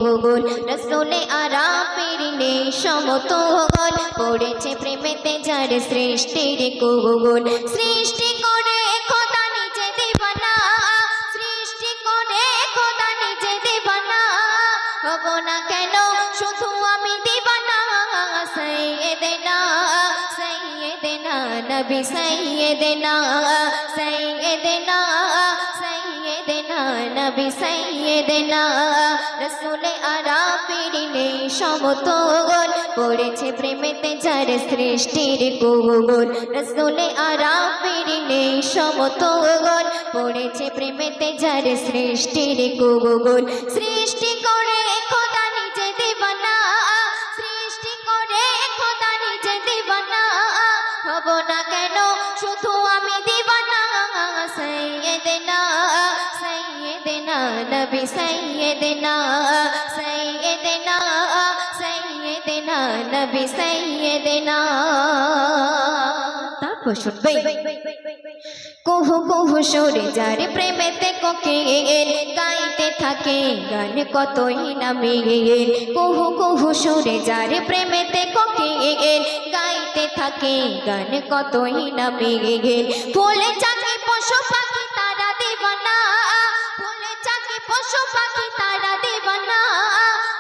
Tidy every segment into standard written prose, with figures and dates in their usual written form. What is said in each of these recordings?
Google রসুলে আরাপের নেই সমতল পড়েছে প্রেমেতে যার সৃষ্টির গুগল সৃষ্টি করে খোদা নিজে দিবানা সৃষ্টি করে খোদা নিজে দিবানা হব না কেন শুধু আমি দিবানা সাইয়েদেনা সাইয়েদেনা নবী সাইয়েদেনা সাইয়েদেনা সাইয়েদেনা নবী সাইয়েদেনা রসুলে আরাপের নেই সমতল পড়েছে প্রেমেতে যার সৃষ্টির গুগল রসুলে আরাপের নেই সমতল পড়েছে প্রেমেতে যার সৃষ্টির গুগল সৃষ্টি করে খোদা নিজে দিবানা সৃষ্টি করে খোদা নিজে দিবানা হব না কেন শুধু আমি দিবানা সাইয়েদেনা সাইয়েদেনা নবী সাইয়েদেনা সাইয়েদেনা সাইয়েদেনা নবী সাইয়েদেনা তারপর শুনবে কুহু কুহু সুরে যার প্রেমেতে কোকিল গাইতে থাকে গান কতই না মিল কুহু কুহু সুরে যার প্রেমেতে কোকিল গাইতে থাকে গান কতই না মিল ফুলে চাকে পশু পাখি তারা দিবানা ফুলে চাকে পশু পাখি তারা দিবানা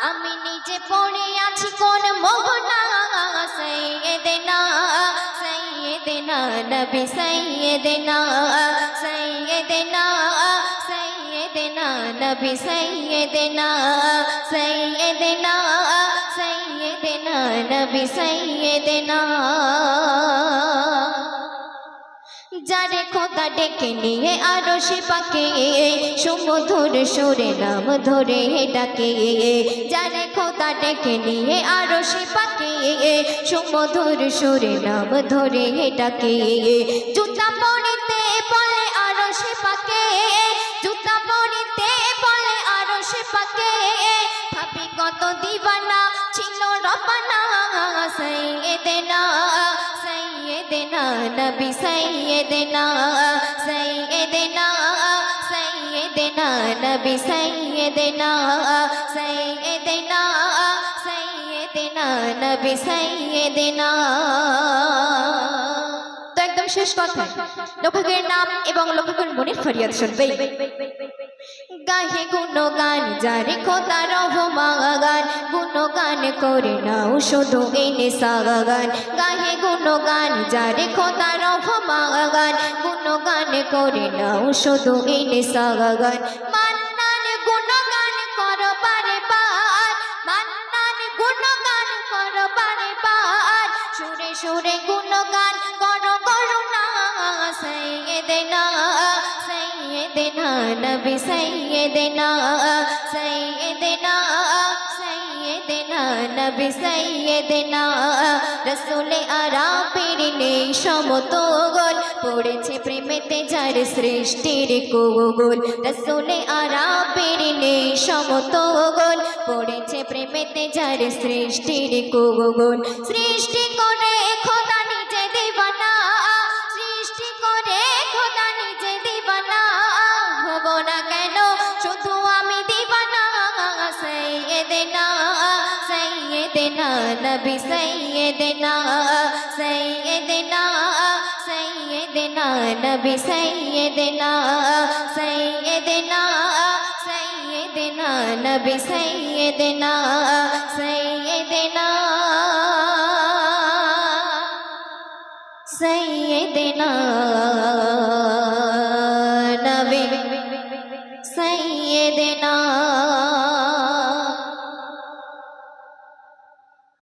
আমি নিজে পড়ে আছি কোন মোহনা সাইয়েদেনা সাইয়েদেনা নবী সাইয়েদেনা সাইয়েদেনা সাইয়েদেনা নবী সাইয়েদেনা সাইয়েদেনা সাইয়েদেনা নবী সাইয়েদেনা যারে খোদা ডেকে নিয়ে আরশে পাকে সুমধুর সুরে নাম ধরে ডাকে যারে খোদা ডেকে নিয়ে আরশে পাকে সুমধুর সুরে নাম ধরে ডাকে জুতা পরিতে বলে আরশে পাকে জুতা পরিতে বলে আরশে পাকে ভাবি কত দিবানা ছিল রব্বানা সাইয়েদেনা সাইয়েদেনা নবী সাইয়েদেনা সাইয়েদেনা সাইয়েদেনা নবী সাইয়েদেনা সাইয়েদেনা সাইয়েদেনা নবী সাইয়েদেনা তো একদম শেষ কথা লেখকের নাম এবং লেখকের মনের ফরিয়াদ শুনবে গাহে গুণগান যারে খোদা রহমান গুণগান করে নাও শুধু এনে সাগান গাহে গুণগান যারে খোদা রহমান গুণগান করে নাও শুধু এনে সাগান মান্নান গুণগান করো বারে বার মান্নান গুণগান করো বারে বার সুরে সুরে গুণগান করো করুণা সাইয়েদেনা সাইয়েদেনা নবী সাইয়েদেনা সাইয়েদেনা সাইয়েদেনা নবী সাইয়েদেনা রসুলে আরাপের নেই সমতল পড়েছে প্রেমেতে যার সৃষ্টির গুগল রসুলে আরাপের নেই সমতল পড়েছে প্রেমেতে যার সৃষ্টির গুগল সৃষ্টি করে খোদা নিজে দিবানা সৃষ্টি করে খোদা নিজে দিবানা হব না কেন শুধু আমি দিবানা সাইয়েদেনা সাইয়েদেনা নবী সাইয়েদেনা সাইয়েদেনা সাইয়েদেনা নবী সাইয়েদেনা সাইয়েদেনা সাইয়েদেনা নবী সাইয়েদেনা সাইয়েদেনা সাইয়েদেনা